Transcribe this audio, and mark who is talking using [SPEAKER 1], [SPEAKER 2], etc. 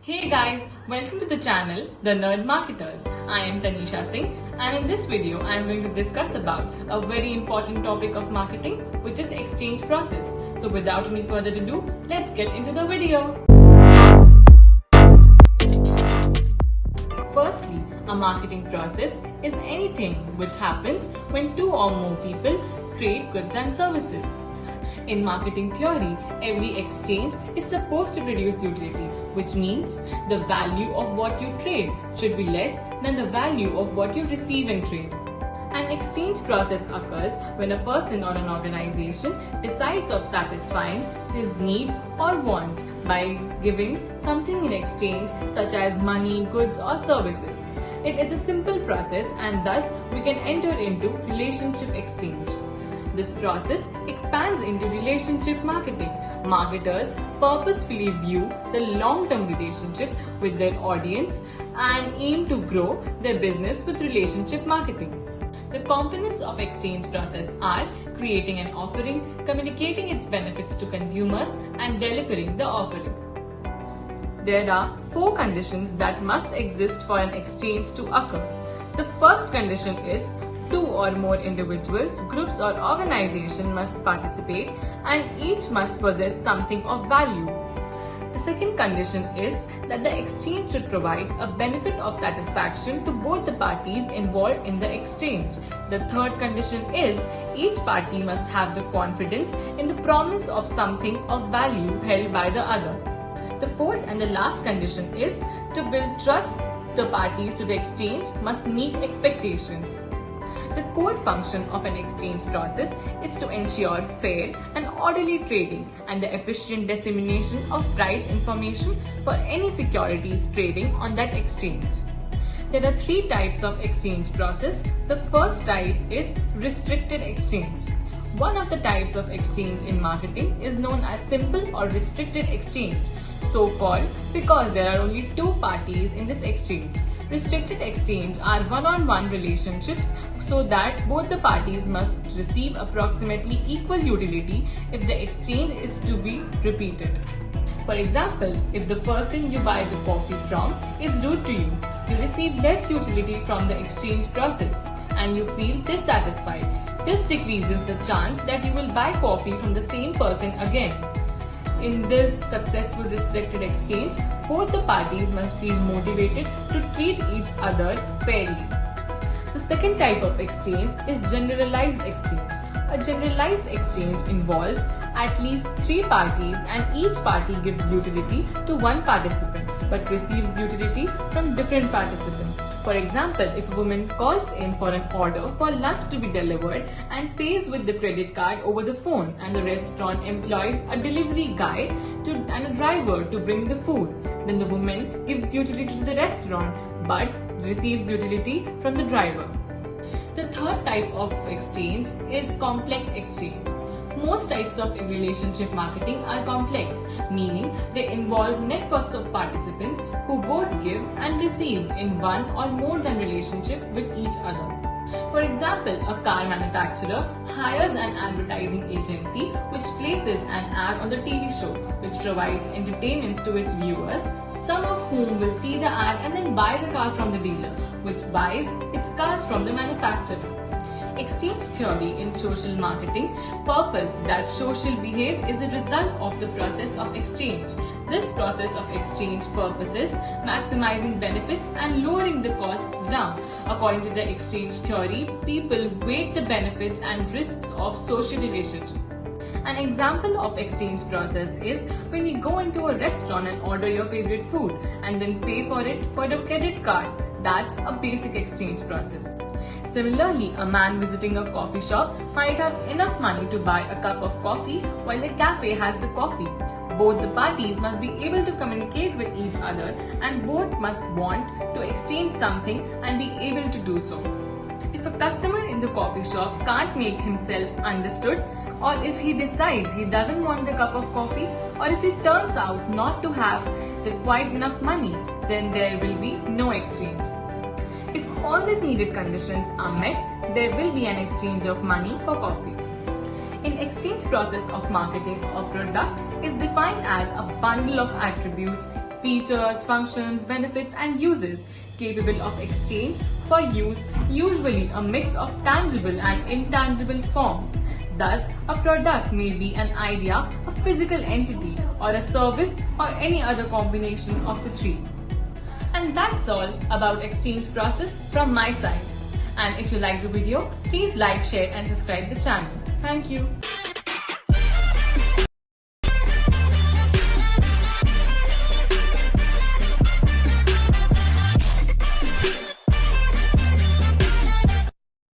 [SPEAKER 1] Hey guys, welcome to the channel, The Nerd Marketers. I am Tanisha Singh and in this video I am going to discuss about a very important topic of marketing, which is exchange process. So without any further ado, let's get into the video. Firstly, a marketing process is anything which happens when two or more people trade goods and services. In marketing theory, every exchange is supposed to produce utility, which means the value of what you trade should be less than the value of what you receive in trade. An exchange process occurs when a person or an organization decides of satisfying his need or want by giving something in exchange, such as money, goods, or services. It is a simple process and thus we can enter into relationship exchange. This process expands into relationship marketing. Marketers purposefully view the long-term relationship with their audience and aim to grow their business with relationship marketing. The components of exchange process are creating an offering, communicating its benefits to consumers, and delivering the offering. There are 4 conditions that must exist for an exchange to occur. The first condition is 2 or more individuals, groups or organizations must participate and each must possess something of value. The second condition is that the exchange should provide a benefit of satisfaction to both the parties involved in the exchange. The third condition is each party must have the confidence in the promise of something of value held by the other. The fourth and the last condition is to build trust. The parties to the exchange must meet expectations. The core function of an exchange process is to ensure fair and orderly trading and the efficient dissemination of price information for any securities trading on that exchange. There are 3 types of exchange process. The first type is restricted exchange. One of the types of exchange in marketing is known as simple or restricted exchange, so called because there are only 2 parties in this exchange. Restricted exchange are one-on-one relationships so that both the parties must receive approximately equal utility if the exchange is to be repeated. For example, if the person you buy the coffee from is rude to you, you receive less utility from the exchange process and you feel dissatisfied. This decreases the chance that you will buy coffee from the same person again. In this successful restricted exchange, both the parties must feel motivated to treat each other fairly. The second type of exchange is generalized exchange. A generalized exchange involves at least 3 parties and each party gives utility to one participant but receives utility from different participants. For example, if a woman calls in for an order for lunch to be delivered and pays with the credit card over the phone, and the restaurant employs a delivery guy and a driver to bring the food, then the woman gives utility to the restaurant but receives utility from the driver. The third type of exchange is complex exchange. Most types of relationship marketing are complex, meaning they involve networks of participants who both give and receive in one or more than relationship with each other. For example, a car manufacturer hires an advertising agency which places an ad on the TV show, which provides entertainment to its viewers, some of whom will see the ad and then buy the car from the dealer, which buys its cars from the manufacturer. Exchange theory in social marketing purpose that social behavior is a result of the process of exchange. This process of exchange purposes maximizing benefits and lowering the costs down. According to the exchange theory, people weight the benefits and risks of social relationship. An example of exchange process is when you go into a restaurant and order your favorite food and then pay for it for the credit card. That's a basic exchange process. Similarly, a man visiting a coffee shop might have enough money to buy a cup of coffee while a cafe has the coffee. Both the parties must be able to communicate with each other and both must want to exchange something and be able to do so. If a customer in the coffee shop can't make himself understood, or if he decides he doesn't want the cup of coffee, or if it turns out not to have quite enough money, then there will be no exchange. If all the needed conditions are met, there will be an exchange of money for coffee. In exchange process of marketing a product is defined as a bundle of attributes, features, functions, benefits and uses capable of exchange for use, usually a mix of tangible and intangible forms. Thus, a product may be an idea, a physical entity, or a service, or any other combination of the three. And that's all about exchange process from my side. And if you like the video, please like, share and subscribe the channel. Thank you.